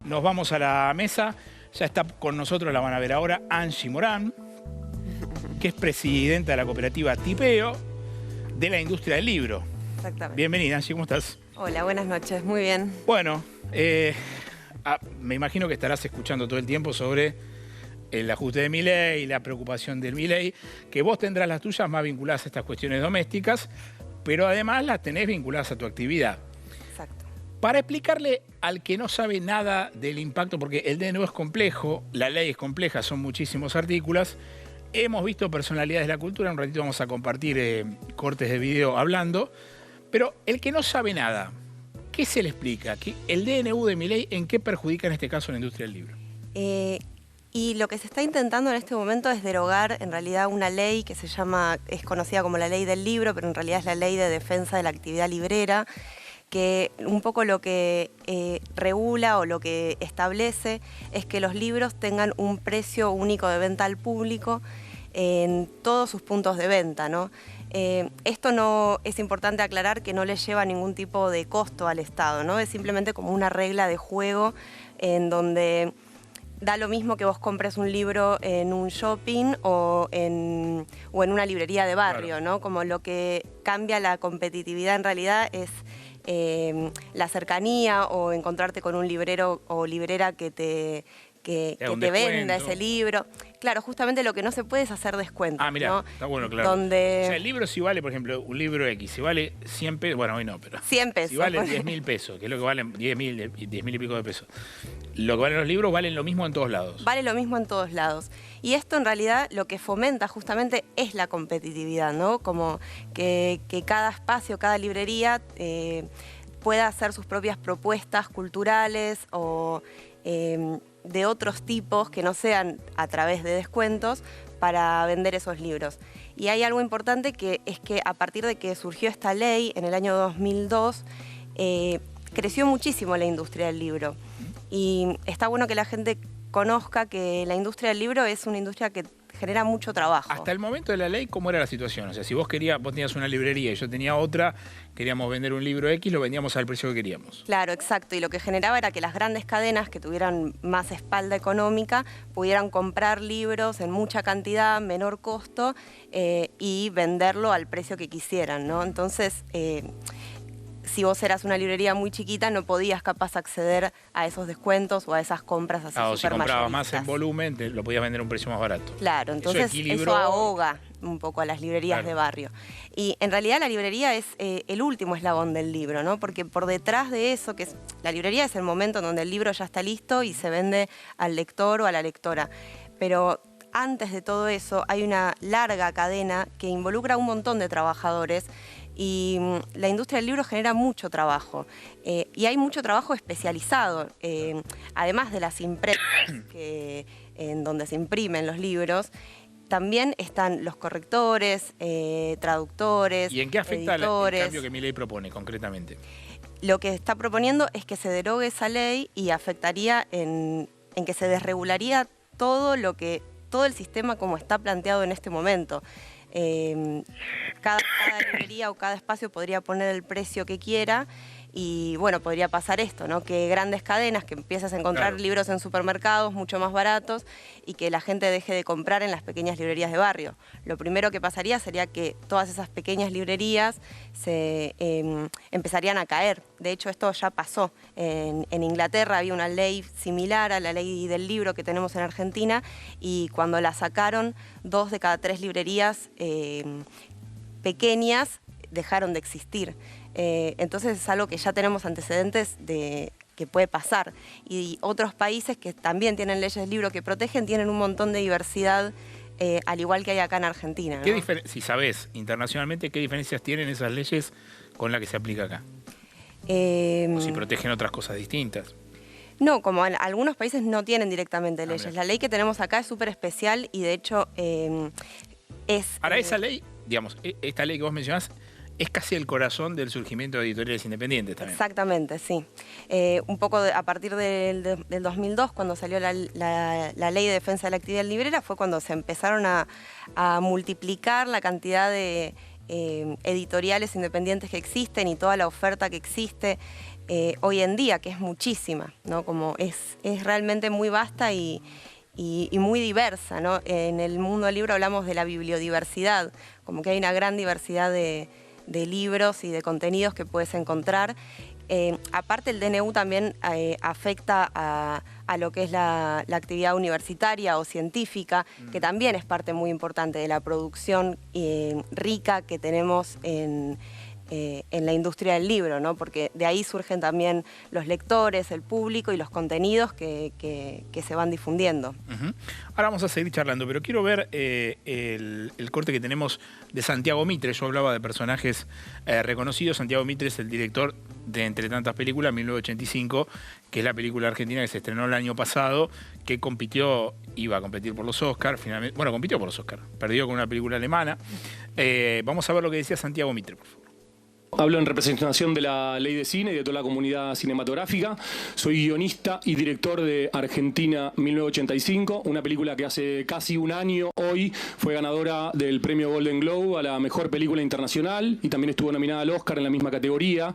nos vamos a la mesa. Ya está con nosotros, la van a ver ahora, Angie Morán, que es presidenta de la cooperativa Tipeo de la industria del libro. Exactamente. Bienvenida, Angie, ¿cómo estás? Hola, buenas noches, muy bien. Bueno, me imagino que estarás escuchando todo el tiempo sobre el ajuste de Milei y la preocupación del Milei, que vos tendrás las tuyas más vinculadas a estas cuestiones domésticas, pero además las tenés vinculadas a tu actividad. Exacto. Para explicarle al que no sabe nada del impacto, porque el DNU es complejo, la ley es compleja, son muchísimos artículos, hemos visto personalidades de la cultura, un ratito vamos a compartir cortes de video hablando, pero el que no sabe nada, ¿qué se le explica? ¿El DNU de Milei en qué perjudica en este caso la industria del libro? Y lo que se está intentando en este momento es derogar en realidad una ley que es conocida como la ley del libro, pero en realidad es la ley de defensa de la actividad librera, que un poco lo que regula o lo que establece es que los libros tengan un precio único de venta al público en todos sus puntos de venta, ¿no? Esto no es importante aclarar que no le lleva ningún tipo de costo al Estado, ¿no? Es simplemente como una regla de juego en donde da lo mismo que vos compres un libro en un shopping o en una librería de barrio, claro, ¿no? Como lo que cambia la competitividad en realidad es la cercanía o encontrarte con un librero o librera que te venda ese libro. Claro, justamente lo que no se puede es hacer descuentos. Ah, mira, ¿no? Está bueno, claro. O sea, el libro si vale, por ejemplo, un libro X, si vale 100 pesos, bueno, hoy no, pero 100 pesos. Si vale 10.000 pesos, que es lo que valen 10.000 y pico de pesos. Lo que valen los libros valen lo mismo en todos lados. Vale lo mismo en todos lados. Y esto en realidad lo que fomenta justamente es la competitividad, ¿no? Como que cada espacio, cada librería pueda hacer sus propias propuestas culturales o de otros tipos que no sean a través de descuentos para vender esos libros. Y hay algo importante que es que a partir de que surgió esta ley en el año 2002, creció muchísimo la industria del libro. Y está bueno que la gente conozca que la industria del libro es una industria que genera mucho trabajo. Hasta el momento de la ley, ¿cómo era la situación? O sea, si vos tenías una librería y yo tenía otra, queríamos vender un libro X, lo vendíamos al precio que queríamos. Claro, exacto. Y lo que generaba era que las grandes cadenas que tuvieran más espalda económica pudieran comprar libros en mucha cantidad, menor costo, y venderlo al precio que quisieran, ¿no? Entonces, si vos eras una librería muy chiquita, no podías capaz acceder a esos descuentos o a esas compras así o si comprabas supermayoristas. más en volumen, lo podías vender a un precio más barato. Claro, entonces eso ahoga un poco a las librerías de barrio. Y en realidad la librería es el último eslabón del libro, ¿no? Porque por detrás de eso, la librería es el momento en donde el libro ya está listo y se vende al lector o a la lectora. Pero antes de todo eso hay una larga cadena que involucra a un montón de trabajadores y la industria del libro genera mucho trabajo. Y hay mucho trabajo especializado, además de las impresas en donde se imprimen los libros. También están los correctores, traductores, ¿Y en qué afecta editores. El cambio que Milei propone concretamente? Lo que está proponiendo es que se derogue esa ley y afectaría en que se desregularía todo el sistema como está planteado en este momento. Cada librería o cada espacio podría poner el precio que quiera y bueno, podría pasar esto, ¿no? Que grandes cadenas, que empiezas a encontrar libros en supermercados mucho más baratos y que la gente deje de comprar en las pequeñas librerías de barrio. Lo primero que pasaría sería que todas esas pequeñas librerías empezarían a caer. De hecho, esto ya pasó. En Inglaterra había una ley similar a la ley del libro que tenemos en Argentina y cuando la sacaron, 2 de cada 3 librerías pequeñas dejaron de existir. Entonces es algo que ya tenemos antecedentes de que puede pasar. Y otros países que también tienen leyes de libro que protegen tienen un montón de diversidad, al igual que hay acá en Argentina, ¿no? Si sabés internacionalmente, ¿qué diferencias tienen esas leyes con la que se aplica acá? O si protegen otras cosas distintas. No, como algunos países no tienen directamente leyes. La ley que tenemos acá es súper especial y de hecho Ahora, esa ley, digamos, esta ley que vos mencionás, es casi el corazón del surgimiento de editoriales independientes también. Exactamente, sí. Un poco a partir del 2002, cuando salió la Ley de Defensa de la Actividad Librera, fue cuando se empezaron a multiplicar la cantidad de editoriales independientes que existen y toda la oferta que existe. hoy en día, que es muchísima, ¿no? Como es realmente muy vasta y muy diversa, ¿no? En el mundo del libro hablamos de la bibliodiversidad, como que hay una gran diversidad de libros y de contenidos que puedes encontrar. Aparte, el DNU también afecta a lo que es la actividad universitaria o científica, que también es parte muy importante de la producción rica que tenemos en la industria del libro, ¿no? Porque de ahí surgen también los lectores, el público y los contenidos que se van difundiendo. Ahora vamos a seguir charlando, pero quiero ver el corte que tenemos de Santiago Mitre. Yo hablaba de personajes reconocidos. Santiago Mitre es el director de Entre tantas películas, 1985, que es la película argentina que se estrenó el año pasado, que iba a competir por los Oscars, finalmente, bueno, compitió por los Oscars, perdió con una película alemana. Vamos a ver lo que decía Santiago Mitre, por favor. Hablo en representación de la Ley de Cine y de toda la comunidad cinematográfica. Soy guionista y director de Argentina 1985, una película que hace casi un año hoy fue ganadora del premio Golden Globe a la mejor película internacional y también estuvo nominada al Oscar en la misma categoría.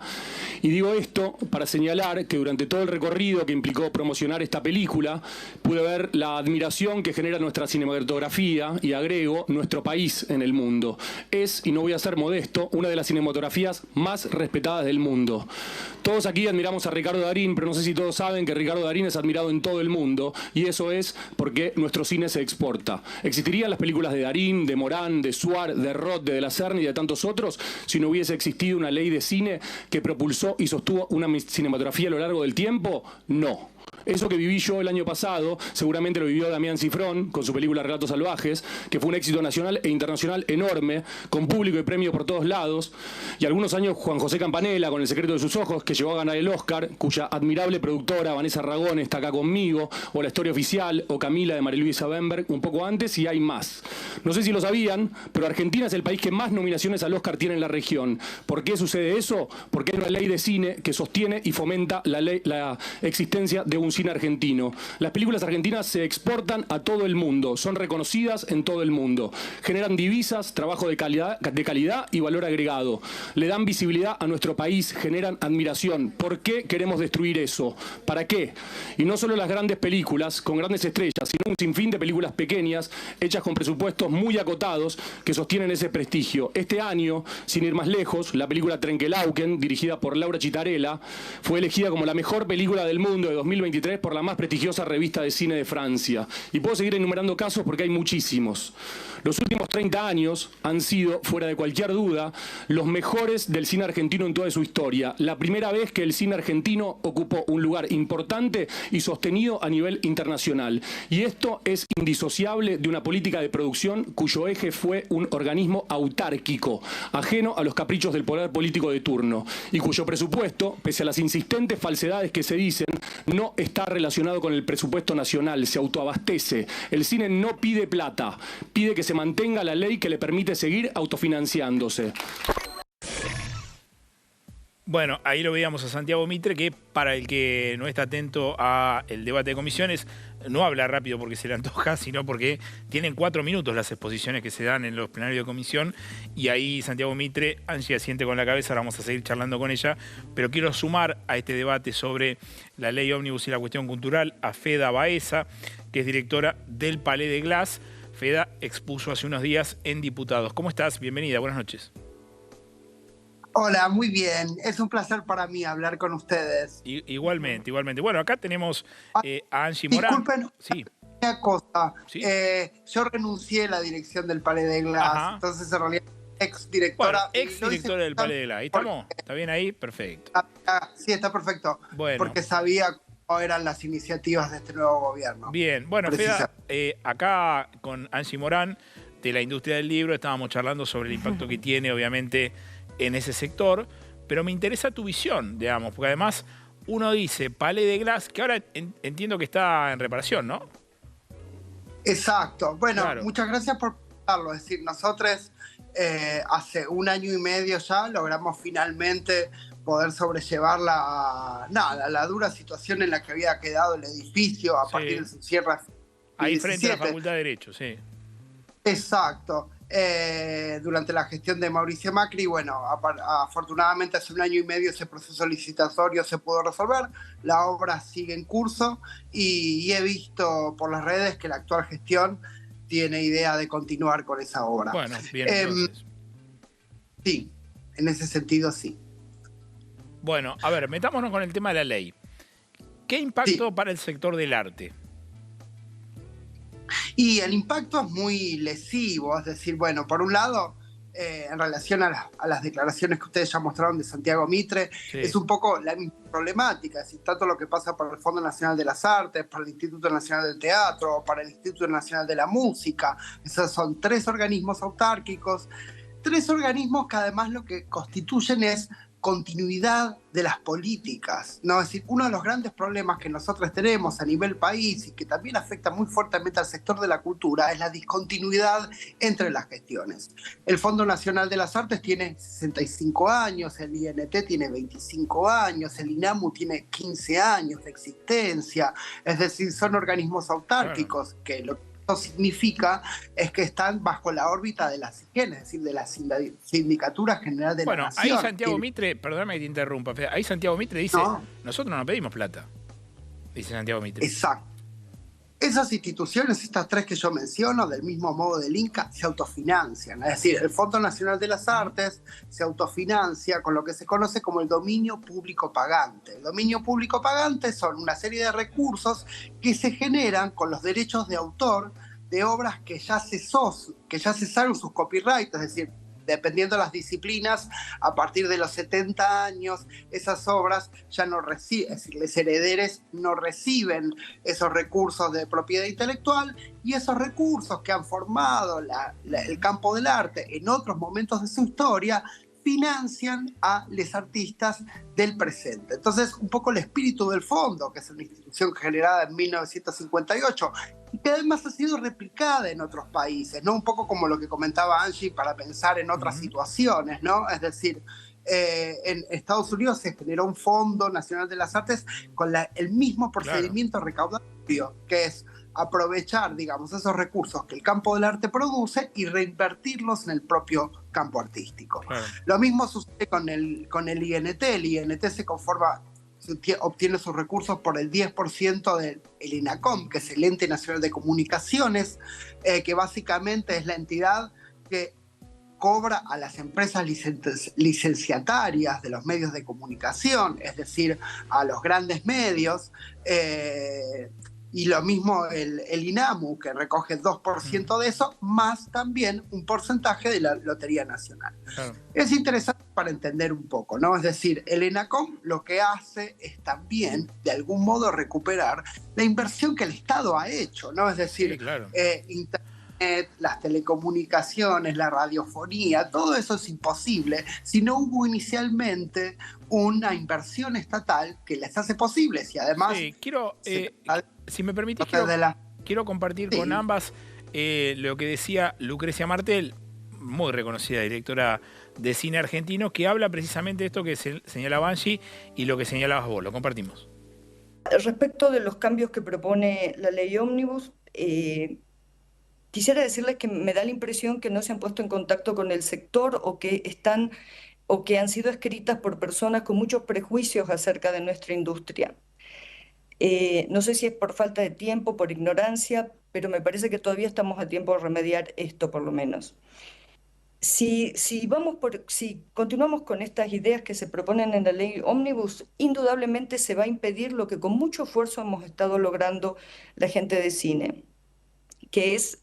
Y digo esto para señalar que durante todo el recorrido que implicó promocionar esta película pude ver la admiración que genera nuestra cinematografía y agrego nuestro país en el mundo. Es, y no voy a ser modesto, una de las cinematografías más respetadas del mundo. Todos aquí admiramos a Ricardo Darín, pero no sé si todos saben que Ricardo Darín es admirado en todo el mundo, y eso es porque nuestro cine se exporta. ¿Existirían las películas de Darín, de Morán, de Suar, de Roth, de la Serna y de tantos otros si no hubiese existido una ley de cine que propulsó y sostuvo una cinematografía a lo largo del tiempo? No. Eso que viví yo el año pasado, seguramente lo vivió Damián Cifrón con su película Relatos Salvajes, que fue un éxito nacional e internacional enorme, con público y premio por todos lados. Y algunos años Juan José Campanella con El secreto de sus ojos, que llegó a ganar el Oscar, cuya admirable productora Vanessa Ragón está acá conmigo, o La historia oficial, o Camila de María Luisa Bemberg, un poco antes, y hay más. No sé si lo sabían, pero Argentina es el país que más nominaciones al Oscar tiene en la región. ¿Por qué sucede eso? Porque hay una ley de cine que sostiene y fomenta la existencia de un cine argentino. Las películas argentinas se exportan a todo el mundo, son reconocidas en todo el mundo, generan divisas, trabajo de calidad y valor agregado, le dan visibilidad a nuestro país, generan admiración. ¿Por qué queremos destruir eso? ¿Para qué? Y no solo las grandes películas con grandes estrellas, sino un sinfín de películas pequeñas hechas con presupuestos muy acotados que sostienen ese prestigio. Este año, sin ir más lejos, la película Trenkelauken, dirigida por Laura Chitarella, fue elegida como la mejor película del mundo de 2023 por la más prestigiosa revista de cine de Francia. Y puedo seguir enumerando casos porque hay muchísimos. Los últimos 30 años han sido, fuera de cualquier duda, los mejores del cine argentino en toda su historia. La primera vez que el cine argentino ocupó un lugar importante y sostenido a nivel internacional. Y esto es indisociable de una política de producción cuyo eje fue un organismo autárquico, ajeno a los caprichos del poder político de turno, y cuyo presupuesto, pese a las insistentes falsedades que se dicen, no está relacionado con el presupuesto nacional, se autoabastece. El cine no pide plata, pide que se mantenga la ley que le permite seguir autofinanciándose. Bueno, ahí lo veíamos a Santiago Mitre, que para el que no está atento al debate de comisiones, no habla rápido porque se le antoja, sino porque tienen 4 minutos las exposiciones que se dan en los plenarios de comisión, y ahí Santiago Mitre, Angie asiente con la cabeza, ahora vamos a seguir charlando con ella, pero quiero sumar a este debate sobre la ley ómnibus y la cuestión cultural a Feda Baeza, que es directora del Palais de Glass. Feda expuso hace unos días en Diputados. ¿Cómo estás? Bienvenida, buenas noches. Hola, muy bien. Es un placer para mí hablar con ustedes. Igualmente, igualmente. Bueno, acá tenemos a Angie Morán. Disculpen, sí. Una cosa. ¿Sí? Yo renuncié a la dirección del Palais de Glass, Ajá. entonces en realidad exdirectora. Bueno, exdirectora del Palais de Glass. ¿Estamos? ¿Está bien ahí? Perfecto. Sí, está perfecto. Bueno. Porque sabía cómo eran las iniciativas de este nuevo gobierno. Bien, bueno, Feda, acá con Angie Morán, de la industria del libro, estábamos charlando sobre el impacto que tiene, obviamente, en ese sector, pero me interesa tu visión, digamos, porque además uno dice Palais de Glass, que ahora entiendo que está en reparación, ¿no? Exacto. Bueno, claro. Muchas gracias por preguntarlo. Es decir, nosotros hace 1 año y medio ya logramos finalmente poder sobrellevar la dura situación en la que había quedado el edificio a partir de su cierre. Ahí frente a la Facultad de Derecho, sí. Exacto. durante la gestión de Mauricio Macri. Bueno, afortunadamente hace un año y medio ese proceso licitatorio se pudo resolver, la obra sigue en curso y he visto por las redes que la actual gestión tiene idea de continuar con esa obra. Bueno, bien, entonces. Sí, en ese sentido sí. Bueno, a ver, metámonos con el tema de la ley. ¿Qué impacto Sí. para el sector del arte? Y el impacto es muy lesivo, es decir, bueno, por un lado, en relación a las declaraciones que ustedes ya mostraron de Santiago Mitre, Sí. es un poco la misma problemática, es decir, tanto lo que pasa por el Fondo Nacional de las Artes, para el Instituto Nacional del Teatro, o para el Instituto Nacional de la Música. Esos son 3 organismos autárquicos, 3 organismos que además lo que constituyen es continuidad de las políticas, ¿no? Es decir, uno de los grandes problemas que nosotros tenemos a nivel país y que también afecta muy fuertemente al sector de la cultura es la discontinuidad entre las gestiones. El Fondo Nacional de las Artes tiene 65 años, el INT tiene 25 años, el INAMU tiene 15 años de existencia, es decir, son organismos autárquicos que lo que esto significa es que están bajo la órbita de la SIGEN, es decir, de la Sindicatura General de la Nación. Bueno, ahí Santiago Mitre, perdóname que te interrumpa, ahí Santiago Mitre dice, nosotros no pedimos plata, dice Santiago Mitre. Exacto. Esas instituciones, estas 3 que yo menciono, del mismo modo del Inca, se autofinancian. Es decir, el Fondo Nacional de las Artes se autofinancia con lo que se conoce como el dominio público pagante. El dominio público pagante son una serie de recursos que se generan con los derechos de autor de obras que ya cesaron sus copyrights, es decir, dependiendo de las disciplinas, a partir de los 70 años, esas obras ya no reciben, es decir, los herederos no reciben esos recursos de propiedad intelectual, y esos recursos que han formado el campo del arte en otros momentos de su historia financian a los artistas del presente. Entonces, un poco el espíritu del fondo, que es una institución generada en 1958, y que además ha sido replicada en otros países, ¿no? Un poco como lo que comentaba Angie para pensar en otras situaciones, ¿no? Es decir, en Estados Unidos se generó un Fondo Nacional de las Artes con el mismo procedimiento recaudatorio, que es aprovechar, digamos, esos recursos que el campo del arte produce y reinvertirlos en el propio campo artístico. Lo mismo sucede con el INT. El INT obtiene sus recursos por el 10% del ENACOM, que es el Ente Nacional de Comunicaciones, que básicamente es la entidad que cobra a las empresas licenciatarias de los medios de comunicación, es decir, a los grandes medios, y lo mismo el INAMU, que recoge 2% de eso, más también un porcentaje de la Lotería Nacional. Claro. Es interesante para entender un poco, ¿no? Es decir, el ENACOM lo que hace es también, de algún modo, recuperar la inversión que el Estado ha hecho, ¿no? Es decir, sí, claro. Internet, las telecomunicaciones, la radiofonía, todo eso es imposible si no hubo inicialmente una inversión estatal que les hace posibles, y además... Sí, si me permitís, quiero compartir con ambas lo que decía Lucrecia Martel, muy reconocida directora de cine argentino, que habla precisamente de esto que señalaba Angie y lo que señalabas vos. Lo compartimos. Respecto de los cambios que propone la ley Ómnibus, quisiera decirles que me da la impresión que no se han puesto en contacto con el sector o que han sido escritas por personas con muchos prejuicios acerca de nuestra industria. No sé si es por falta de tiempo, por ignorancia, pero me parece que todavía estamos a tiempo de remediar esto, por lo menos. Si continuamos con estas ideas que se proponen en la ley Ómnibus, indudablemente se va a impedir lo que con mucho esfuerzo hemos estado logrando la gente de cine, que es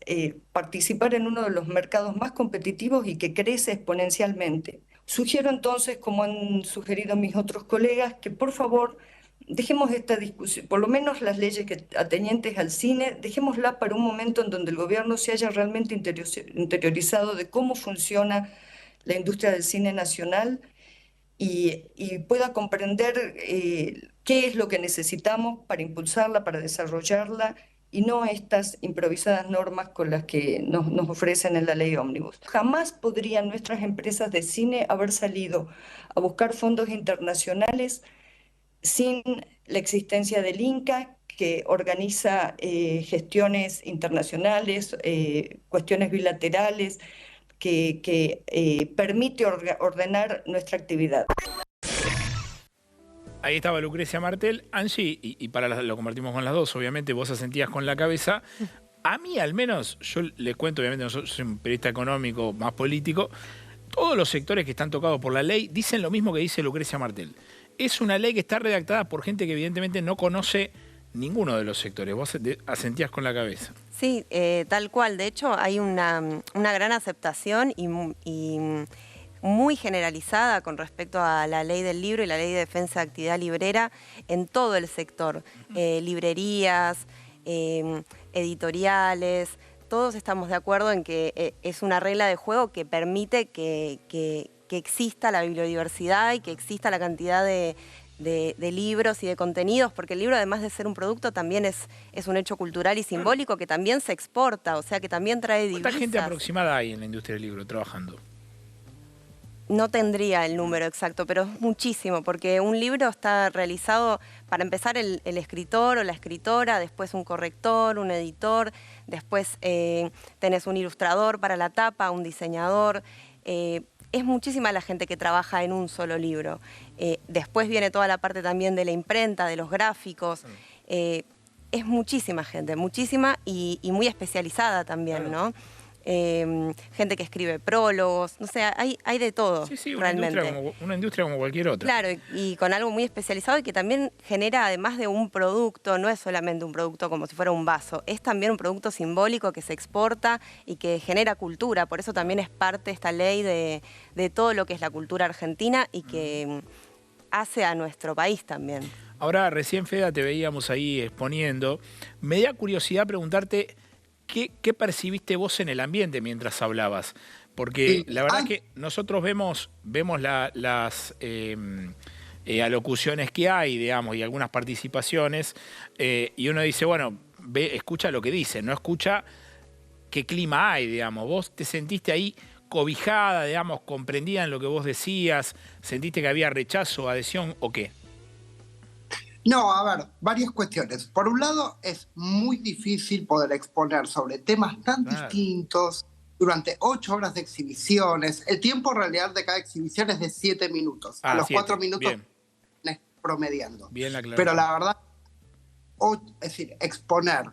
participar en uno de los mercados más competitivos y que crece exponencialmente. Sugiero entonces, como han sugerido mis otros colegas, que por favor dejemos esta discusión, por lo menos las leyes atañentes al cine, dejémosla para un momento en donde el gobierno se haya realmente interiorizado de cómo funciona la industria del cine nacional y pueda comprender qué es lo que necesitamos para impulsarla, para desarrollarla, y no estas improvisadas normas con las que nos ofrecen en la ley Ómnibus. Jamás podrían nuestras empresas de cine haber salido a buscar fondos internacionales sin la existencia del INCA, que organiza gestiones internacionales, cuestiones bilaterales, que permite ordenar nuestra actividad. Ahí estaba Lucrecia Martel. Angie, y lo compartimos con las dos, obviamente vos asentías con la cabeza. A mí al menos, yo les cuento, obviamente no soy un periodista económico, más político, todos los sectores que están tocados por la ley dicen lo mismo que dice Lucrecia Martel. Es una ley que está redactada por gente que evidentemente no conoce ninguno de los sectores. Vos asentías con la cabeza. Sí, tal cual. De hecho, hay una gran aceptación y muy generalizada con respecto a la ley del libro y la ley de defensa de actividad librera en todo el sector. Librerías, editoriales, todos estamos de acuerdo en que es una regla de juego que permite que exista la bibliodiversidad y que exista la cantidad de libros y de contenidos, porque el libro, además de ser un producto, también es un hecho cultural y simbólico que también se exporta, o sea, que también trae divisas. ¿Cuánta gente aproximada hay en la industria del libro trabajando? No tendría el número exacto, pero es muchísimo, porque un libro está realizado, para empezar, el escritor o la escritora, después un corrector, un editor, después tenés un ilustrador para la tapa, un diseñador. Es muchísima la gente que trabaja en un solo libro. Después viene toda la parte también de la imprenta, de los gráficos. Es muchísima gente, muchísima y muy especializada también, ¿no? Gente que escribe prólogos, no sé, hay de todo, sí, realmente. Una industria como cualquier otra. Claro, y con algo muy especializado y que también genera, además de un producto, no es solamente un producto como si fuera un vaso, es también un producto simbólico que se exporta y que genera cultura. Por eso también es parte esta ley de todo lo que es la cultura argentina y que hace a nuestro país también. Ahora, recién, Feda, te veíamos ahí exponiendo. Me da curiosidad preguntarte ¿qué percibiste vos en el ambiente mientras hablabas? Porque la verdad que nosotros vemos las alocuciones que hay, digamos, y algunas participaciones, y uno dice, bueno, escucha lo que dice, no escucha qué clima hay, digamos. ¿Vos te sentiste ahí cobijada, digamos, comprendida en lo que vos decías? ¿Sentiste que había rechazo, adhesión o qué? No, a ver, varias cuestiones. Por un lado, es muy difícil poder exponer sobre temas tan distintos durante 8 horas de exhibiciones. El tiempo real de cada exhibición es de 7 minutos. A los 4 minutos promediando. Bien aclarado. Pero la verdad, es decir, exponer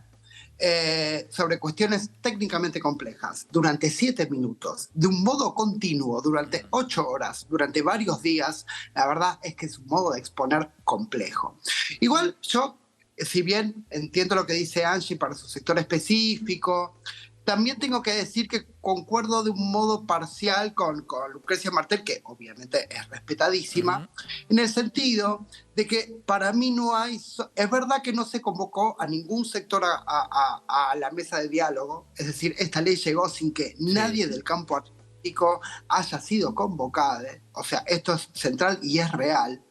sobre cuestiones técnicamente complejas durante 7 minutos, de un modo continuo, durante 8 horas, durante varios días, la verdad es que es un modo de exponer complejo. Igual yo, si bien entiendo lo que dice Angie para su sector específico, también tengo que decir que concuerdo de un modo parcial con Lucrecia Martel, que obviamente es respetadísima, en el sentido de que para mí no hay... Es verdad que no se convocó a ningún sector a la mesa de diálogo, es decir, esta ley llegó sin que nadie del campo artístico haya sido convocado, o sea, esto es central y es real,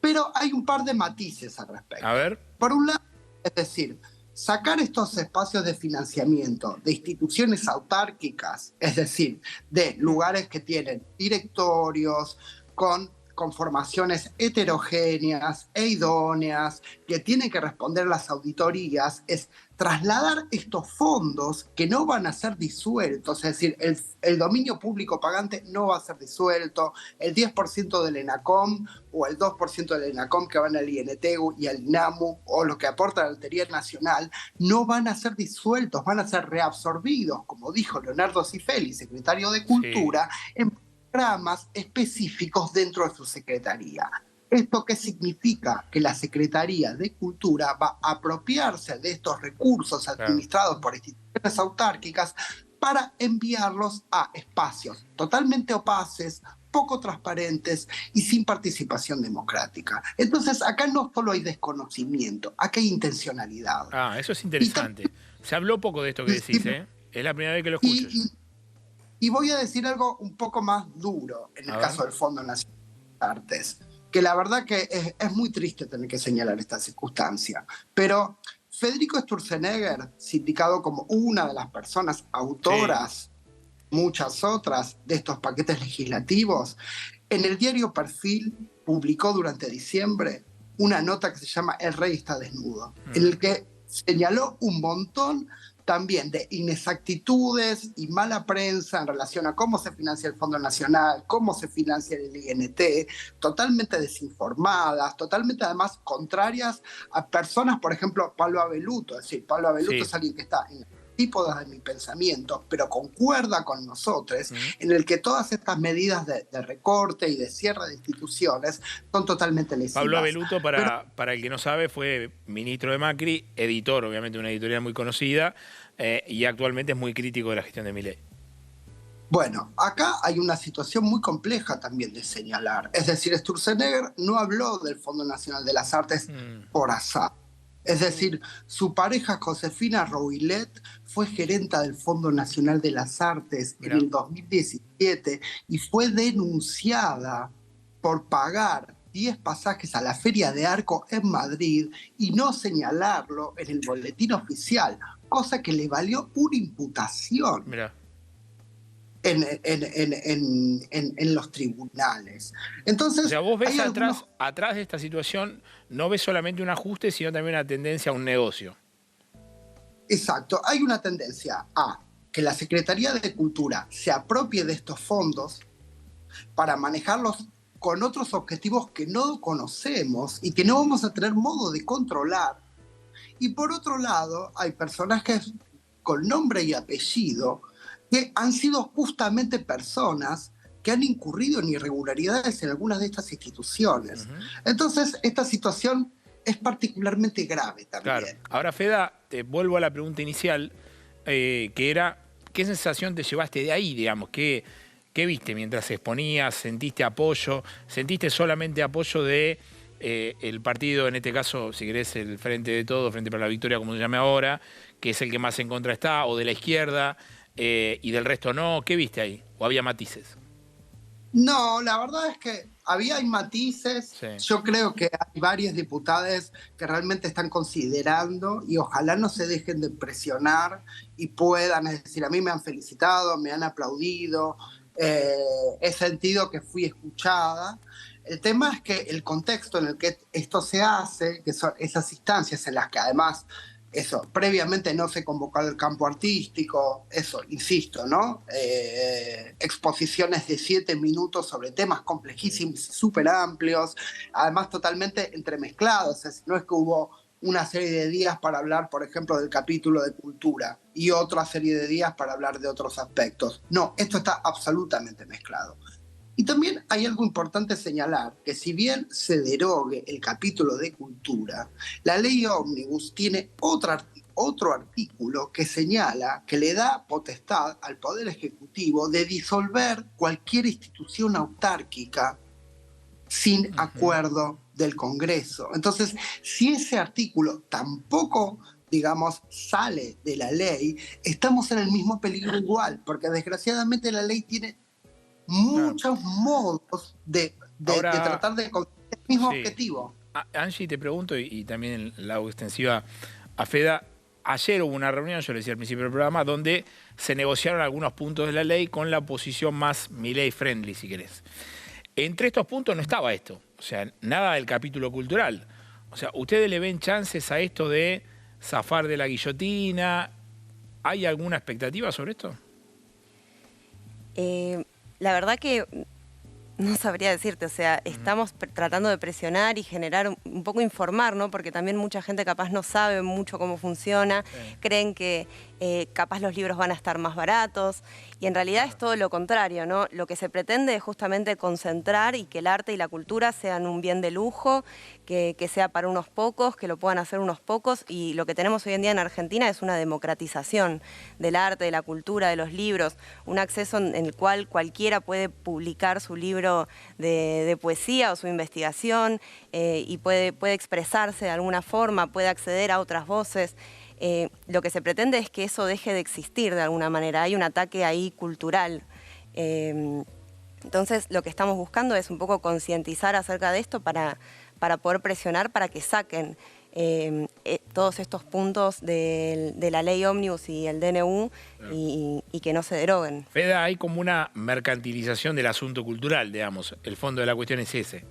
pero hay un par de matices al respecto. A ver. Por un lado, es decir, sacar estos espacios de financiamiento de instituciones autárquicas, es decir, de lugares que tienen directorios con formaciones heterogéneas e idóneas, que tienen que responder las auditorías, es trasladar estos fondos que no van a ser disueltos, es decir, el dominio público pagante no va a ser disuelto, el 10% del ENACOM o el 2% del ENACOM que van al INTEGU y al INAMU o lo que aporta la Lotería Nacional no van a ser disueltos, van a ser reabsorbidos, como dijo Leonardo Cifeli, secretario de Cultura, en programas específicos dentro de su secretaría. ¿Esto qué significa? Que la Secretaría de Cultura va a apropiarse de estos recursos administrados por instituciones autárquicas para enviarlos a espacios totalmente opaces, poco transparentes y sin participación democrática. Entonces, acá no solo hay desconocimiento, acá hay intencionalidad. Ah, eso es interesante. Se habló poco de esto que decís, ¿eh? Es la primera vez que lo escucho. Y voy a decir algo un poco más duro en el caso del Fondo Nacional de Artes, que la verdad que es muy triste tener que señalar esta circunstancia, pero Federico Sturzenegger, sindicado como una de las personas autoras, muchas otras, de estos paquetes legislativos, en el diario Perfil publicó durante diciembre una nota que se llama El Rey está desnudo, en el que señaló un montón también de inexactitudes y mala prensa en relación a cómo se financia el Fondo Nacional, cómo se financia el INT, totalmente desinformadas, totalmente además contrarias a personas, por ejemplo, Pablo Avelluto. Es decir, Pablo Avelluto es alguien que está en tipo de mi pensamiento, pero concuerda con nosotros en el que todas estas medidas de recorte y de cierre de instituciones son totalmente lesivas. Pablo Avelluto, para el que no sabe, fue ministro de Macri, editor, obviamente una editorial muy conocida, y actualmente es muy crítico de la gestión de Milei. Bueno, acá hay una situación muy compleja también de señalar. Es decir, Sturzenegger no habló del Fondo Nacional de las Artes por azar. Es decir, su pareja Josefina Rouillet fue gerenta del Fondo Nacional de las Artes en el 2017 y fue denunciada por pagar 10 pasajes a la Feria de Arco en Madrid y no señalarlo en el boletín oficial, cosa que le valió una imputación. Mirá. En los tribunales. Entonces, o sea, vos ves atrás de esta situación, no ves solamente un ajuste, sino también una tendencia a un negocio. Exacto. Hay una tendencia a que la Secretaría de Cultura se apropie de estos fondos para manejarlos con otros objetivos que no conocemos y que no vamos a tener modo de controlar. Y por otro lado, hay personajes con nombre y apellido que han sido justamente personas que han incurrido en irregularidades en algunas de estas instituciones. Entonces, esta situación es particularmente grave también. Claro. Ahora, Feda, te vuelvo a la pregunta inicial, que era, ¿qué sensación te llevaste de ahí, digamos? ¿Qué viste mientras exponías? ¿Sentiste apoyo? ¿Sentiste solamente apoyo de el partido, en este caso, si querés, el Frente de Todos, Frente para la Victoria, como se llame ahora, que es el que más en contra está, o de la izquierda, y del resto no? ¿Qué viste ahí? ¿O había matices? No, la verdad es que hay matices. Sí. Yo creo que hay varios diputados que realmente están considerando y ojalá no se dejen de presionar y puedan, es decir, a mí me han felicitado, me han aplaudido, he sentido que fui escuchada. El tema es que el contexto en el que esto se hace, que son esas instancias en las que además previamente no se convocó al campo artístico, insisto, ¿no? Exposiciones de 7 minutos sobre temas complejísimos, súper amplios, además totalmente entremezclados. No es que hubo una serie de días para hablar, por ejemplo, del capítulo de cultura y otra serie de días para hablar de otros aspectos. No, esto está absolutamente mezclado. Y también hay algo importante señalar, que si bien se derogue el capítulo de cultura, la ley Ómnibus tiene otro artículo que señala que le da potestad al Poder Ejecutivo de disolver cualquier institución autárquica sin acuerdo del Congreso. Entonces, si ese artículo tampoco, digamos, sale de la ley, estamos en el mismo peligro igual, porque desgraciadamente la ley tiene muchos modos de tratar de conseguir el mismo objetivo. Angie, te pregunto, y también la hago extensiva a Feda, ayer hubo una reunión, yo le decía al principio del programa, donde se negociaron algunos puntos de la ley con la oposición más Milei friendly, si querés. Entre estos puntos no estaba esto, o sea, nada del capítulo cultural. O sea, ¿ustedes le ven chances a esto de zafar de la guillotina? ¿Hay alguna expectativa sobre esto? La verdad que no sabría decirte, o sea, estamos tratando de presionar y generar, un poco informar, ¿no? Porque también mucha gente capaz no sabe mucho cómo funciona, creen que capaz los libros van a estar más baratos, y en realidad es todo lo contrario, ¿no? Lo que se pretende es justamente concentrar y que el arte y la cultura sean un bien de lujo, que sea para unos pocos, que lo puedan hacer unos pocos, y lo que tenemos hoy en día en Argentina es una democratización del arte, de la cultura, de los libros, un acceso en el cual cualquiera puede publicar su libro de poesía o su investigación y puede expresarse de alguna forma, puede acceder a otras voces. Lo que se pretende es que eso deje de existir de alguna manera. Hay un ataque ahí cultural. Entonces, lo que estamos buscando es un poco concientizar acerca de esto para poder presionar para que saquen todos estos puntos de la ley Ómnibus y el DNU y que no se deroguen. Feda, hay como una mercantilización del asunto cultural, digamos. El fondo de la cuestión es ese.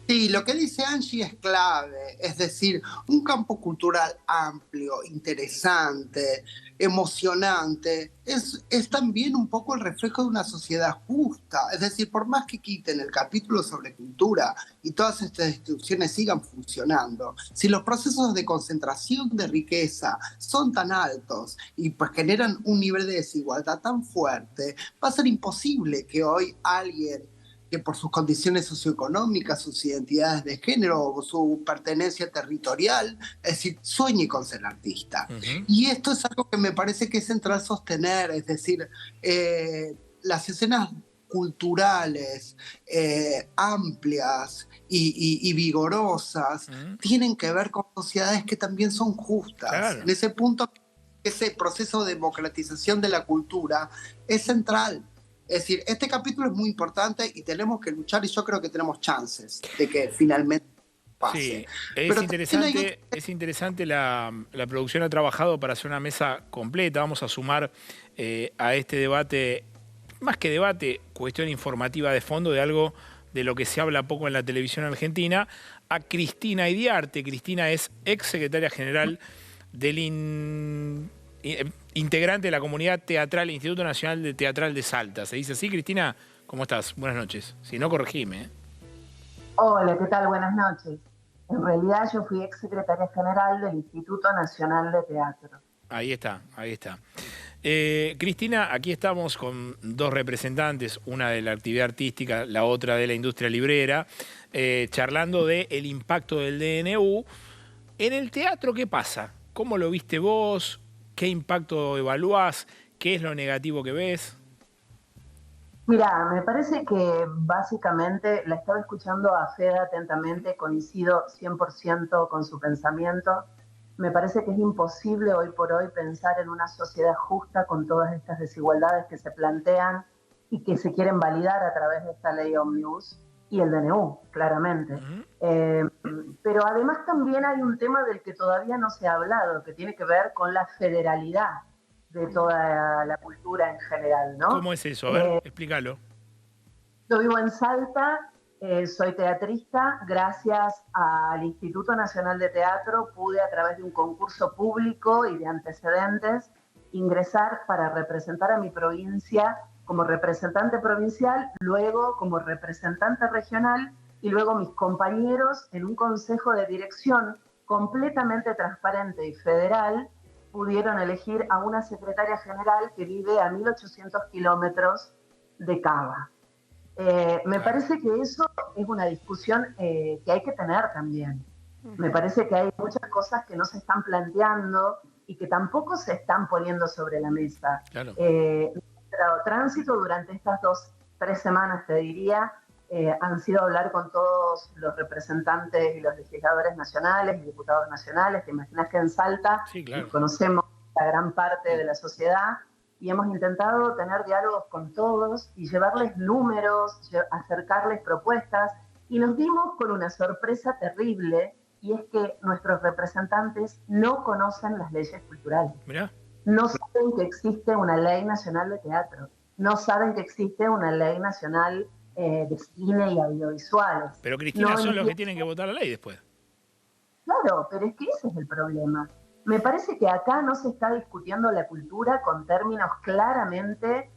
Sí, lo que dice Angie es clave, es decir, un campo cultural amplio, interesante, emocionante, es también un poco el reflejo de una sociedad justa. Es decir, por más que quiten el capítulo sobre cultura y todas estas instituciones sigan funcionando, si los procesos de concentración de riqueza son tan altos y pues generan un nivel de desigualdad tan fuerte, va a ser imposible que hoy alguien que por sus condiciones socioeconómicas, sus identidades de género o su pertenencia territorial, es decir, sueñe con ser artista. Y esto es algo que me parece que es central sostener, es decir, las escenas culturales amplias y vigorosas tienen que ver con sociedades que también son justas. Claro. En ese punto, ese proceso de democratización de la cultura es central. Es decir, este capítulo es muy importante y tenemos que luchar, y yo creo que tenemos chances de que finalmente pase. Sí, Pero es interesante la producción ha trabajado para hacer una mesa completa. Vamos a sumar a este debate, más que debate, cuestión informativa de fondo de algo de lo que se habla poco en la televisión argentina, a Cristina Idiarte. Cristina es ex secretaria general del integrante de la comunidad teatral, Instituto Nacional de Teatral de Salta. ¿Se dice así, Cristina? ¿Cómo estás? Buenas noches. Si no, corregime. Hola, ¿qué tal? Buenas noches. En realidad yo fui ex secretaria general del Instituto Nacional de Teatro. Ahí está, ahí está. Cristina, aquí estamos con dos representantes, una de la actividad artística, la otra de la industria librera, charlando del impacto del DNU. En el teatro, ¿qué pasa? ¿Cómo lo viste vos? ¿Qué impacto evaluás? ¿Qué es lo negativo que ves? Mira, me parece que básicamente la estaba escuchando a Fede atentamente, coincido 100% con su pensamiento. Me parece que es imposible hoy por hoy pensar en una sociedad justa con todas estas desigualdades que se plantean y que se quieren validar a través de esta ley Omnibus y el DNU, claramente. Pero además también hay un tema del que todavía no se ha hablado, que tiene que ver con la federalidad de toda la cultura en general, ¿no? ¿Cómo es eso? A ver, explícalo. Yo vivo en Salta, soy teatrista. Gracias al Instituto Nacional de Teatro pude, a través de un concurso público y de antecedentes, ingresar para representar a mi provincia como representante provincial, luego como representante regional y luego mis compañeros en un consejo de dirección completamente transparente y federal pudieron elegir a una secretaria general que vive a 1800 kilómetros de Cava. Me parece que eso es una discusión que hay que tener también. Me parece que hay muchas cosas que no se están planteando y que tampoco se están poniendo sobre la mesa. Claro. Tránsito durante estas 2-3 semanas, te diría, han sido hablar con todos los representantes y los legisladores nacionales y diputados nacionales. Te imaginas que en Salta Sí, claro. conocemos la gran parte de la sociedad y hemos intentado tener diálogos con todos y llevarles números, acercarles propuestas, y nos dimos con una sorpresa terrible, y es que nuestros representantes no conocen las leyes culturales. Mirá. No saben que existe una ley nacional de teatro, no saben que existe una ley nacional de cine y audiovisuales. Pero Cristina, No son los que entienden. tienen que votar la ley después. Claro, pero es que ese es el problema. Me parece que acá no se está discutiendo la cultura con términos claramente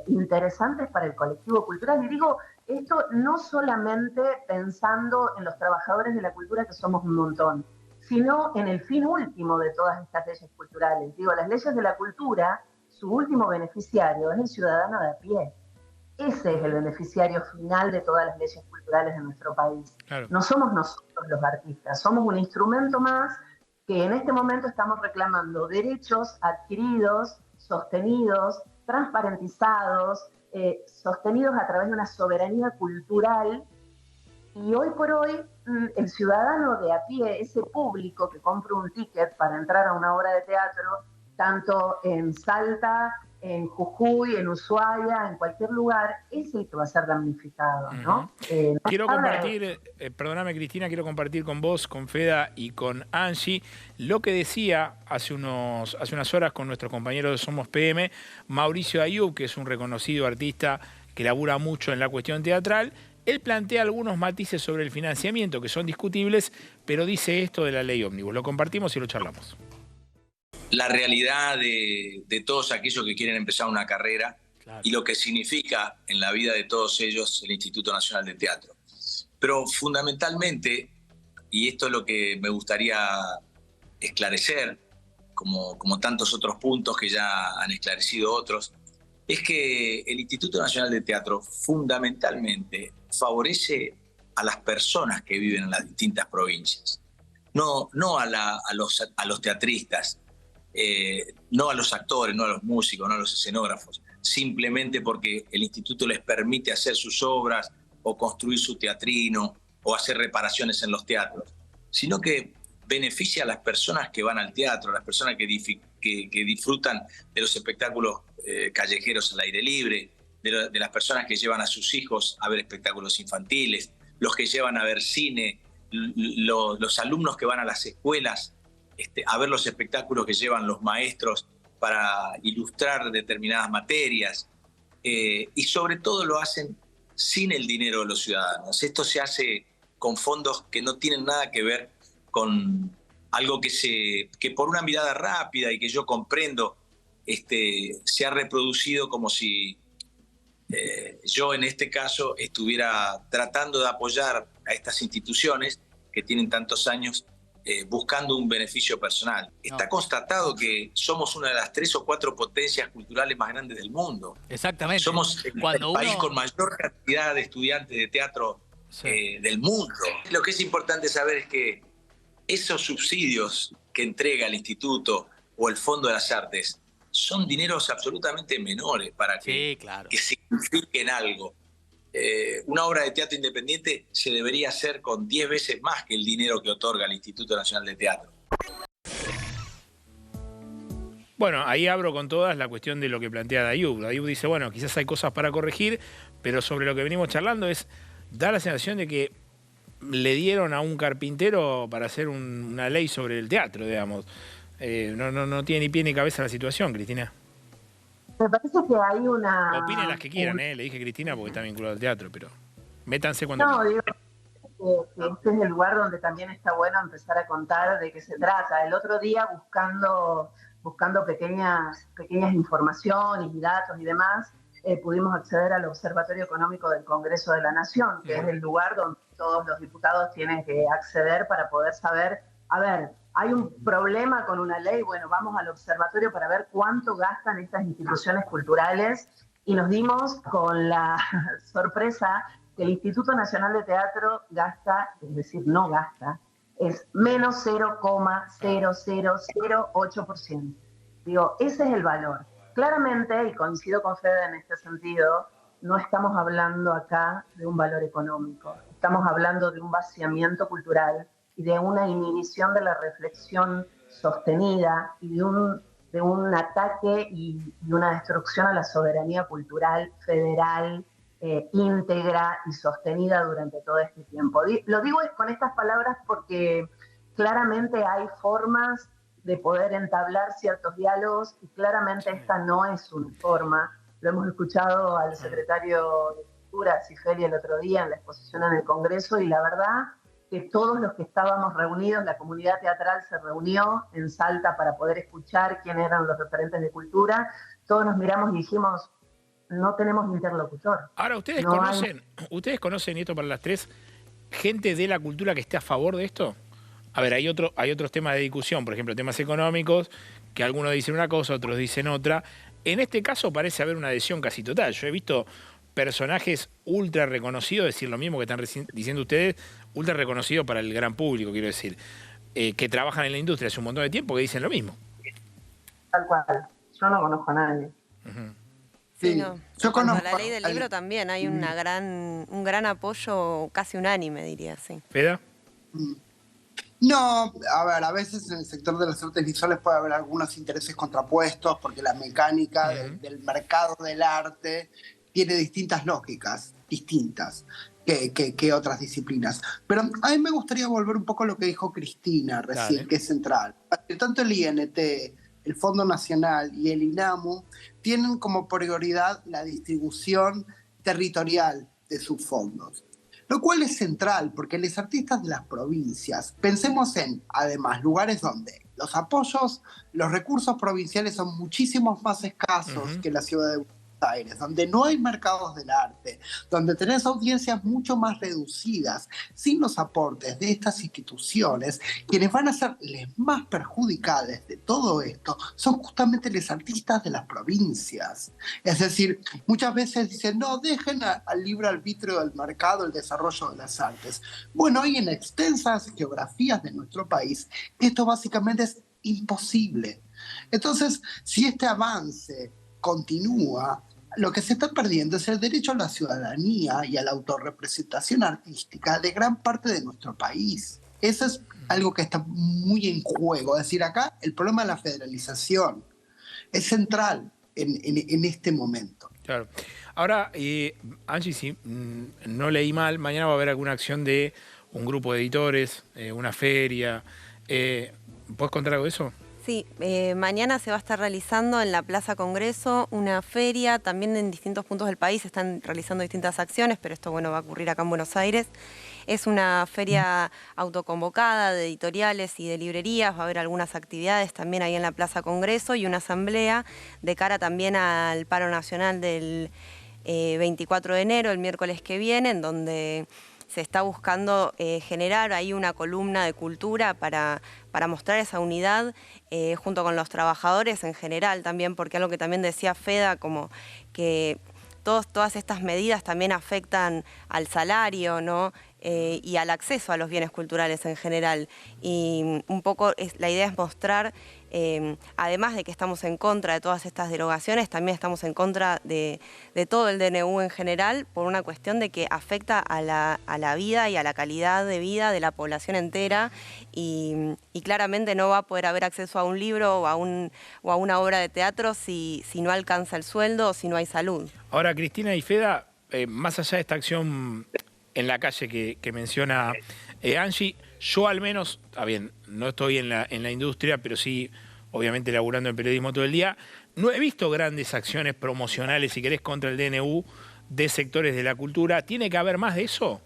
interesantes para el colectivo cultural. Y digo esto no solamente pensando en los trabajadores de la cultura, que somos un montón, sino en el fin último de todas estas leyes culturales. Digo, las leyes de la cultura, su último beneficiario es el ciudadano de a pie. Ese es el beneficiario final de todas las leyes culturales de nuestro país. Claro. No somos nosotros los artistas, somos un instrumento más que en este momento estamos reclamando derechos adquiridos, sostenidos, transparentizados, sostenidos a través de una soberanía cultural. Y hoy por hoy, el ciudadano de a pie, ese público que compra un ticket para entrar a una obra de teatro, tanto en Salta, en Jujuy, en Ushuaia, en cualquier lugar, es el que va a ser damnificado, ¿no? Quiero compartir, perdóname Cristina, quiero compartir con vos, con Feda y con Angie lo que decía hace unas horas con nuestros compañeros de Somos PM, Mauricio Ayub, que es un reconocido artista que labura mucho en la cuestión teatral, Él plantea algunos matices sobre el financiamiento que son discutibles, pero dice esto de la ley ómnibus. Lo compartimos y lo charlamos. La realidad de todos aquellos que quieren empezar una carrera, claro, y lo que significa en la vida de todos ellos el Instituto Nacional de Teatro. Pero fundamentalmente, y esto es lo que me gustaría esclarecer, como tantos otros puntos que ya han esclarecido otros, es que el Instituto Nacional de Teatro fundamentalmente favorece a las personas que viven en las distintas provincias, no a los teatristas, no a los actores, no a los músicos, no a los escenógrafos, simplemente porque el instituto les permite hacer sus obras o construir su teatrino o hacer reparaciones en los teatros, sino que beneficia a las personas que van al teatro, a las personas que disfrutan de los espectáculos callejeros al aire libre, de las personas que llevan a sus hijos a ver espectáculos infantiles, los que llevan a ver cine, los alumnos que van a las escuelas a ver los espectáculos que llevan los maestros para ilustrar determinadas materias, y sobre todo lo hacen sin el dinero de los ciudadanos. Esto se hace con fondos que no tienen nada que ver con algo que por una mirada rápida y que yo comprendo, se ha reproducido como si yo en este caso estuviera tratando de apoyar a estas instituciones que tienen tantos años buscando un beneficio personal. Está constatado que somos una de las 3 o 4 potencias culturales más grandes del mundo. Exactamente. Somos el país con mayor cantidad de estudiantes de teatro del mundo. Lo que es importante saber es que esos subsidios que entrega el Instituto o el Fondo de las Artes son dineros absolutamente menores para que signifiquen algo. Una obra de teatro independiente se debería hacer con 10 veces más que el dinero que otorga el Instituto Nacional de Teatro. Bueno, ahí abro con todas la cuestión de lo que plantea Dayub. Dayub dice, bueno, quizás hay cosas para corregir, pero sobre lo que venimos charlando da la sensación de que le dieron a un carpintero para hacer una ley sobre el teatro, digamos. No tiene ni pie ni cabeza la situación, Cristina. Me parece que hay una... Opinen las que quieran, le dije Cristina porque está vinculado al teatro, pero métanse cuando... No, digo que este es el lugar donde también está bueno empezar a contar de qué se trata. El otro día buscando pequeñas informaciones y datos y demás, pudimos acceder al Observatorio Económico del Congreso de la Nación, que es el lugar donde todos los diputados tienen que acceder para poder saber, a ver, hay un problema con una ley, bueno, vamos al observatorio para ver cuánto gastan estas instituciones culturales, y nos dimos con la sorpresa que el Instituto Nacional de Teatro gasta, es decir, no gasta, es menos 0,0008%. Digo, ese es el valor. Claramente, y coincido con Fede en este sentido, no estamos hablando acá de un valor económico, estamos hablando de un vaciamiento cultural y de una inhibición de la reflexión sostenida y de un ataque y una destrucción a la soberanía cultural federal, íntegra y sostenida durante todo este tiempo. Lo digo con estas palabras porque claramente hay formas de poder entablar ciertos diálogos y claramente esta no es una forma. Lo hemos escuchado al secretario de Cultura, Cifeli, el otro día en la exposición en el Congreso, y la verdad que todos los que estábamos reunidos, la comunidad teatral se reunió en Salta para poder escuchar quién eran los referentes de cultura, todos nos miramos y dijimos, no tenemos interlocutor. Ahora, ¿ustedes conocen, y esto para las tres, gente de la cultura que esté a favor de esto? A ver, hay otros temas de discusión, por ejemplo, temas económicos, que algunos dicen una cosa, otros dicen otra. En este caso parece haber una adhesión casi total. Yo he visto personajes ultra reconocidos, decir lo mismo que están diciendo ustedes, ultra reconocidos para el gran público, quiero decir, que trabajan en la industria hace un montón de tiempo, que dicen lo mismo. Tal cual. Yo no conozco a nadie. Sí, no. Yo conozco la ley del libro también hay un gran apoyo casi unánime, diría, sí. ¿Feda? No, a ver, a veces en el sector de las artes visuales puede haber algunos intereses contrapuestos porque la mecánica del mercado del arte tiene distintas lógicas, distintas que otras disciplinas. Pero a mí me gustaría volver un poco a lo que dijo Cristina recién, que es central. Tanto el INT, el Fondo Nacional y el INAMU tienen como prioridad la distribución territorial de sus fondos. Lo cual es central, porque los artistas de las provincias, pensemos en, además, lugares donde los apoyos, los recursos provinciales son muchísimos más escasos que la ciudad de Buenos Aires, donde no hay mercados del arte, donde tenés audiencias mucho más reducidas, sin los aportes de estas instituciones, quienes van a ser los más perjudicados de todo esto son justamente los artistas de las provincias. Es decir, muchas veces dicen, no, dejen al libre arbitrio del mercado el desarrollo de las artes. Bueno, hoy en extensas geografías de nuestro país, esto básicamente es imposible. Entonces, si este avance continúa, lo que se está perdiendo es el derecho a la ciudadanía y a la autorrepresentación artística de gran parte de nuestro país. Eso es algo que está muy en juego. Es decir, acá el problema de la federalización es central en este momento. Claro. Ahora, Angie, si no leí mal, mañana va a haber alguna acción de un grupo de editores, una feria. ¿Puedes contar algo de eso? Sí, mañana se va a estar realizando en la Plaza Congreso una feria, también en distintos puntos del país se están realizando distintas acciones, pero esto bueno va a ocurrir acá en Buenos Aires. Es una feria autoconvocada de editoriales y de librerías, va a haber algunas actividades también ahí en la Plaza Congreso y una asamblea de cara también al paro nacional del 24 de enero, el miércoles que viene, en donde se está buscando generar ahí una columna de cultura para mostrar esa unidad junto con los trabajadores en general también, porque algo que también decía Feda, como que todas estas medidas también afectan al salario, ¿no? Y al acceso a los bienes culturales en general. Y un poco la idea es mostrar, además de que estamos en contra de todas estas derogaciones, también estamos en contra de todo el DNU en general, por una cuestión de que afecta a la vida y a la calidad de vida de la población entera, y claramente no va a poder haber acceso a un libro o a una obra de teatro si no alcanza el sueldo o si no hay salud. Ahora, Cristina y Feda, más allá de esta acción en la calle que menciona Angie, yo al menos, está bien, no estoy en la industria, pero sí, obviamente, laburando en periodismo todo el día, no he visto grandes acciones promocionales, si querés, contra el DNU de sectores de la cultura. ¿Tiene que haber más de eso?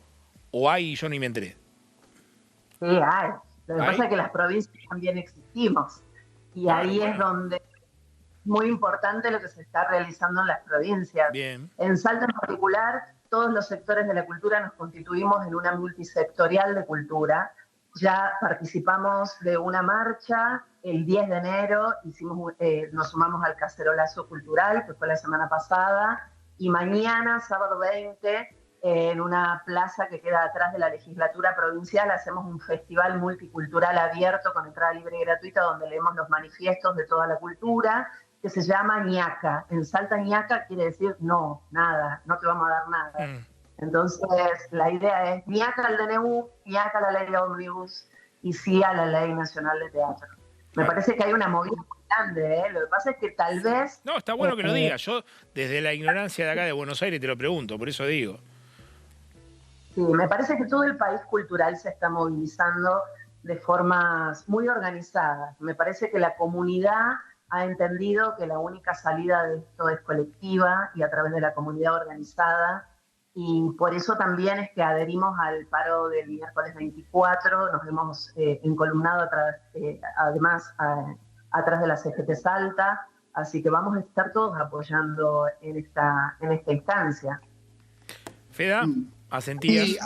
¿O hay y yo ni me enteré? Sí, hay. Lo que pasa es que las provincias también existimos. Y ahí es donde es muy importante lo que se está realizando en las provincias. Bien. En Salta en particular, todos los sectores de la cultura nos constituimos en una multisectorial de cultura. Ya participamos de una marcha el 10 de enero, nos sumamos al cacerolazo cultural, que fue la semana pasada, y mañana, sábado 20, en una plaza que queda atrás de la legislatura provincial, hacemos un festival multicultural abierto con entrada libre y gratuita, donde leemos los manifiestos de toda la cultura, que se llama ñaca. En Salta ñaca quiere decir no, nada, no te vamos a dar nada. Entonces la idea es ñaca al DNU, ñaca a la ley de ómnibus y sí a la ley nacional de teatro. Me parece que hay una movida muy grande, ¿eh? Lo que pasa es que tal vez... No, está bueno que lo digas. Yo desde la ignorancia de acá de Buenos Aires te lo pregunto, por eso digo. Sí, me parece que todo el país cultural se está movilizando de formas muy organizadas. Me parece que la comunidad ha entendido que la única salida de esto es colectiva y a través de la comunidad organizada, y por eso también es que adherimos al paro del miércoles 24, nos hemos encolumnado además atrás de la CGT Salta, así que vamos a estar todos apoyando en esta instancia. Feda, ¿asentías? Sí,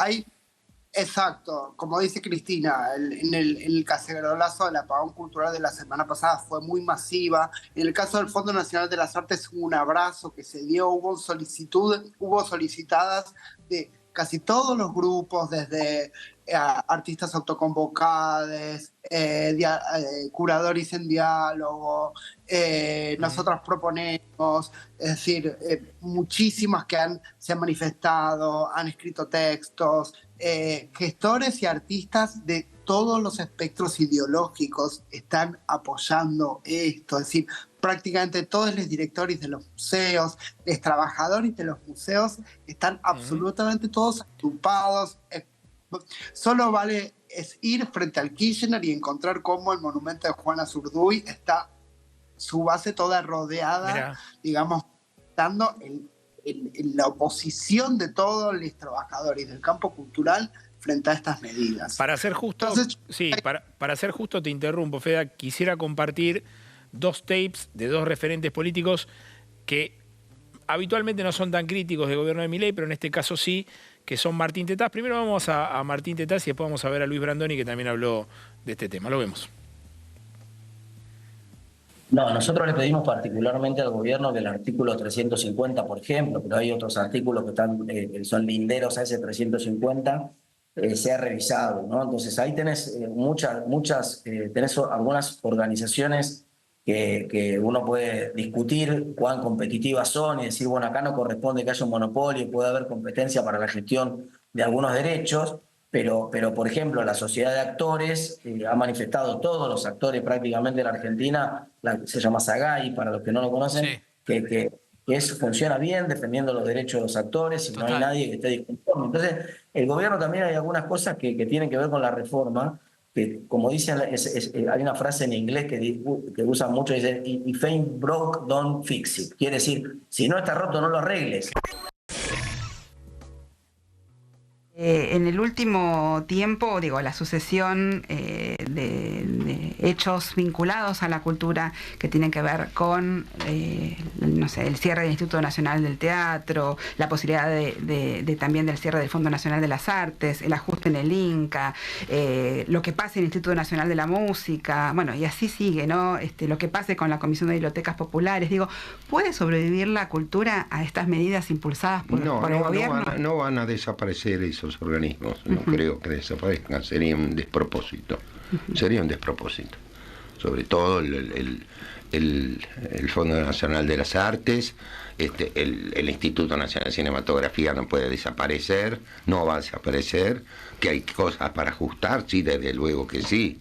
exacto, como dice Cristina, en el cacerolazo del apagón cultural de la semana pasada fue muy masiva. En el caso del Fondo Nacional de las Artes hubo un abrazo que se dio, hubo solicitadas de casi todos los grupos, desde artistas autoconvocados, curadores en diálogo, nosotros proponemos, es decir, muchísimas que se han manifestado, han escrito textos, gestores y artistas de todos los espectros ideológicos están apoyando esto, es decir, prácticamente todos los directores de los museos, los trabajadores de los museos están absolutamente todos agrupados. Solo vale ir frente al Kirchner y encontrar cómo el monumento de Juana Zurduy está su base toda rodeada, digamos, dando en la oposición de todos los trabajadores del campo cultural frente a estas medidas. Para ser justo, Entonces, sí, para ser justo te interrumpo, Feda, quisiera compartir 2 tapes de 2 referentes políticos que habitualmente no son tan críticos del gobierno de Milei, pero en este caso sí, que son Martín Tetaz. Primero vamos a Martín Tetaz y después vamos a ver a Luis Brandoni, que también habló de este tema. Lo vemos. No, nosotros le pedimos particularmente al gobierno que el artículo 350, por ejemplo, pero hay otros artículos que son linderos a ese 350, sea revisado, ¿no? Entonces ahí tenés tenés algunas organizaciones que uno puede discutir cuán competitivas son y decir, bueno, acá no corresponde que haya un monopolio, puede haber competencia para la gestión de algunos derechos, pero por ejemplo, la sociedad de actores ha manifestado, todos los actores prácticamente de la Argentina, se llama SAGAI, para los que no lo conocen, Sí. que eso funciona bien, defendiendo los derechos de los actores, y no hay nadie que esté disconforme. Entonces, el gobierno también hay algunas cosas que tienen que ver con la reforma, que como dicen, hay una frase en inglés que usan mucho, dice, if ain't broke, don't fix it. Quiere decir, si no está roto, no lo arregles. En el último tiempo, la sucesión de hechos vinculados a la cultura que tienen que ver con, no sé, el cierre del Instituto Nacional del Teatro, la posibilidad también del cierre del Fondo Nacional de las Artes, el ajuste en el INCA, lo que pase en el Instituto Nacional de la Música, bueno, y así sigue, ¿no? Lo que pase con la Comisión de Bibliotecas Populares. ¿Puede sobrevivir la cultura a estas medidas impulsadas por el gobierno? No van a desaparecer esos organismos, no creo que desaparezcan, sería un despropósito, sobre todo el Fondo Nacional de las Artes, el Instituto Nacional de Cinematografía no puede desaparecer, no va a desaparecer, que hay cosas para ajustar, sí, desde luego que sí,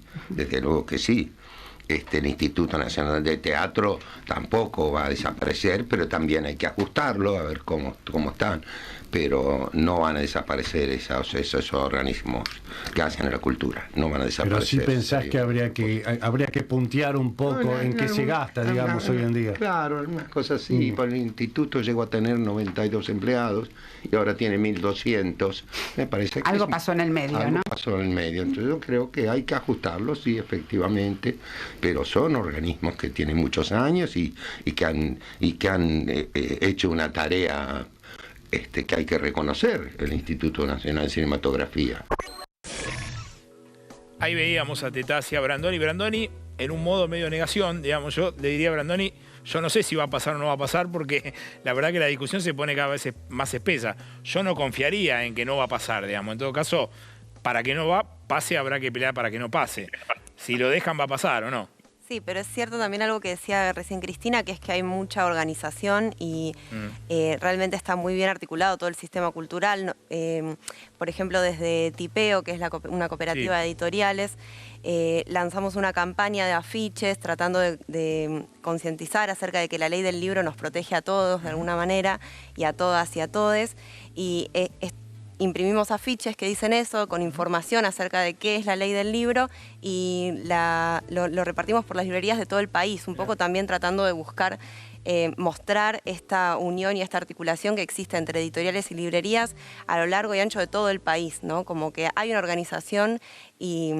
el Instituto Nacional de Teatro tampoco va a desaparecer, pero también hay que ajustarlo, a ver cómo están. Pero no van a desaparecer esos organismos que hacen la cultura, no van a desaparecer. Pero sí pensás que habría que puntear un poco en qué se gasta, digamos, hoy en día. Claro, algunas cosas sí. El instituto llegó a tener 92 empleados y ahora tiene 1.200. Me parece que algo pasó en el medio, algo ¿no? pasó en el medio. Entonces yo creo que hay que ajustarlo, sí, efectivamente, pero son organismos que tienen muchos años y que han hecho una tarea que hay que reconocer, el Instituto Nacional de Cinematografía. Ahí veíamos a Tetaz y a Brandoni. Brandoni, en un modo medio negación, digamos, yo le diría a Brandoni, yo no sé si va a pasar o no va a pasar, porque la verdad que la discusión se pone cada vez más espesa. Yo no confiaría en que no va a pasar, digamos. En todo caso, para que no pase, habrá que pelear para que no pase. Si lo dejan, va a pasar, ¿o no? Sí, pero es cierto también algo que decía recién Cristina, que es que hay mucha organización y realmente está muy bien articulado todo el sistema cultural. Por ejemplo, desde Tipeo, que es una cooperativa de editoriales, lanzamos una campaña de afiches tratando de concientizar acerca de que la ley del libro nos protege a todos de alguna manera, y a todas y a todes. Y imprimimos afiches que dicen eso, con información acerca de qué es la ley del libro, y lo repartimos por las librerías de todo el país, un poco también tratando de buscar mostrar esta unión y esta articulación que existe entre editoriales y librerías a lo largo y ancho de todo el país, ¿no? Como que hay una organización y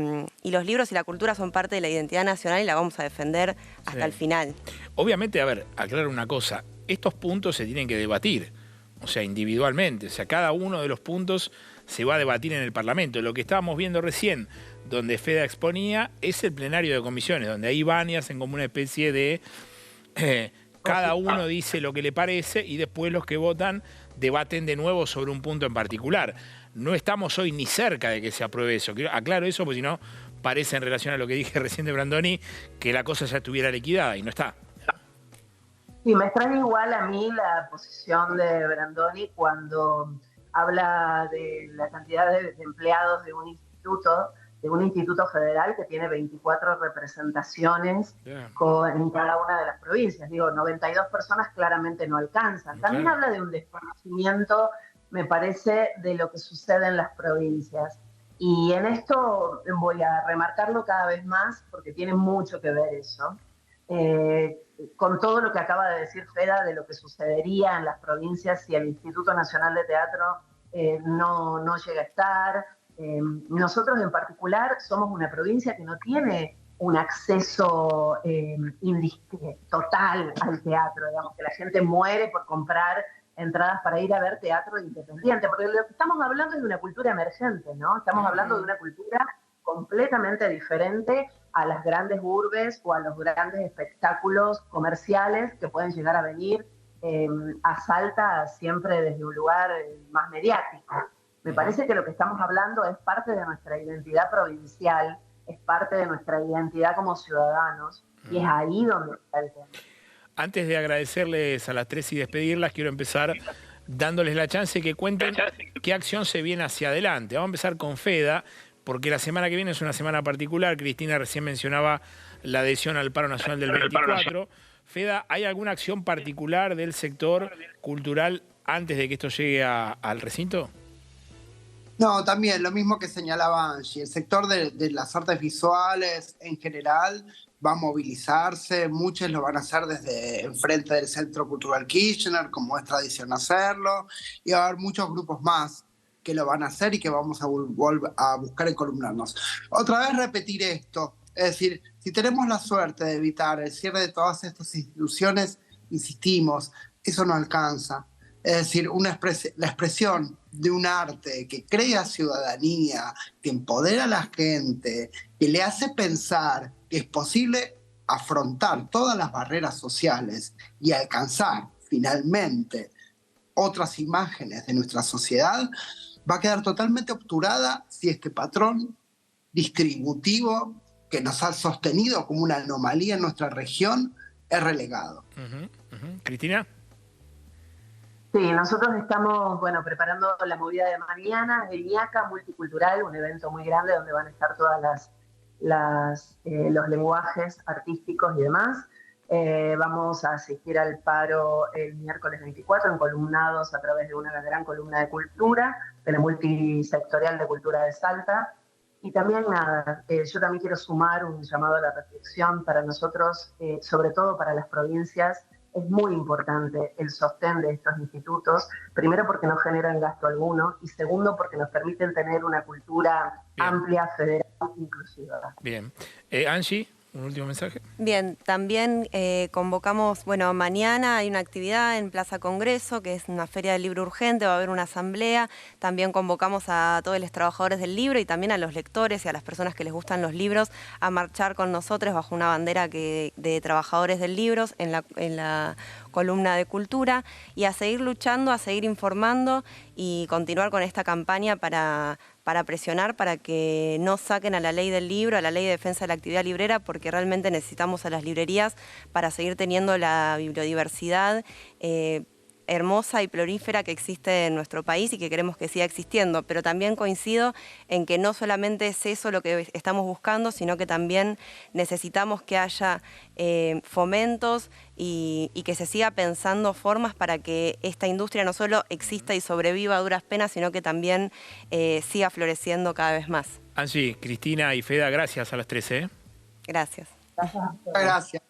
los libros y la cultura son parte de la identidad nacional y la vamos a defender hasta el final. Obviamente, a ver, aclarar una cosa, estos puntos se tienen que debatir. O sea, individualmente. O sea, cada uno de los puntos se va a debatir en el Parlamento. Lo que estábamos viendo recién, donde Feda exponía, es el plenario de comisiones, donde ahí van y hacen como una especie de... cada uno dice lo que le parece y después los que votan debaten de nuevo sobre un punto en particular. No estamos hoy ni cerca de que se apruebe eso. Aclaro eso, porque si no, parece en relación a lo que dije recién de Brandoni, que la cosa ya estuviera liquidada y no está. Sí, me extraña igual a mí la posición de Brandoni cuando habla de la cantidad de empleados de un instituto federal que tiene 24 representaciones en cada una de las provincias. Digo, 92 personas claramente no alcanzan. También habla de un desconocimiento, me parece, de lo que sucede en las provincias. Y en esto voy a remarcarlo cada vez más porque tiene mucho que ver eso. con todo lo que acaba de decir Feda de lo que sucedería en las provincias si el Instituto Nacional de Teatro no llega a estar. Nosotros en particular somos una provincia que no tiene un acceso total al teatro, digamos, que la gente muere por comprar entradas para ir a ver teatro independiente, porque lo que estamos hablando es de una cultura emergente, ¿no? Estamos hablando de una cultura completamente diferente a las grandes urbes o a los grandes espectáculos comerciales que pueden llegar a venir a Salta siempre desde un lugar más mediático. Me parece que lo que estamos hablando es parte de nuestra identidad provincial, es parte de nuestra identidad como ciudadanos, y es ahí donde está el tema. Antes de agradecerles a las tres y despedirlas, quiero empezar dándoles la chance que cuenten qué acción se viene hacia adelante. Vamos a empezar con Feda, porque la semana que viene es una semana particular. Cristina recién mencionaba la adhesión al paro nacional del 24. Feda, ¿hay alguna acción particular del sector cultural antes de que esto llegue al recinto? No, también lo mismo que señalaba Angie. El sector de las artes visuales en general va a movilizarse, muchos lo van a hacer desde enfrente del Centro Cultural Kirchner, como es tradición hacerlo, y va a haber muchos grupos más que lo van a hacer y que vamos a buscar encolumnarnos. Otra vez repetir esto, es decir, si tenemos la suerte de evitar el cierre de todas estas instituciones, insistimos, eso no alcanza. Es decir, la expresión de un arte que crea ciudadanía, que empodera a la gente, que le hace pensar que es posible afrontar todas las barreras sociales y alcanzar finalmente otras imágenes de nuestra sociedad, va a quedar totalmente obturada si este patrón distributivo que nos ha sostenido como una anomalía en nuestra región es relegado. Cristina. Sí, nosotros estamos preparando la movida de mañana, el IACA Multicultural, un evento muy grande donde van a estar todas los lenguajes artísticos y demás. Vamos a asistir al paro el miércoles 24, encolumnados a través de una gran columna de cultura, de la multisectorial de cultura de Salta. Y también yo también quiero sumar un llamado a la reflexión para nosotros, sobre todo para las provincias. Es muy importante el sostén de estos institutos, primero porque no generan gasto alguno y segundo porque nos permiten tener una cultura amplia, federal, inclusiva. Bien. Angie, un último mensaje. Bien, también convocamos, mañana hay una actividad en Plaza Congreso, que es una feria del libro urgente, va a haber una asamblea. También convocamos a todos los trabajadores del libro y también a los lectores y a las personas que les gustan los libros a marchar con nosotros bajo una bandera de trabajadores del libro en la columna de cultura, y a seguir luchando, a seguir informando y continuar con esta campaña para presionar para que no saquen a la ley del libro, a la ley de defensa de la actividad librera, porque realmente necesitamos a las librerías para seguir teniendo la biodiversidad hermosa y prolífera que existe en nuestro país y que queremos que siga existiendo. Pero también coincido en que no solamente es eso lo que estamos buscando, sino que también necesitamos que haya fomentos y que se siga pensando formas para que esta industria no solo exista y sobreviva a duras penas, sino que también siga floreciendo cada vez más. Angie, Cristina y Feda, gracias a las tres. Gracias. Gracias.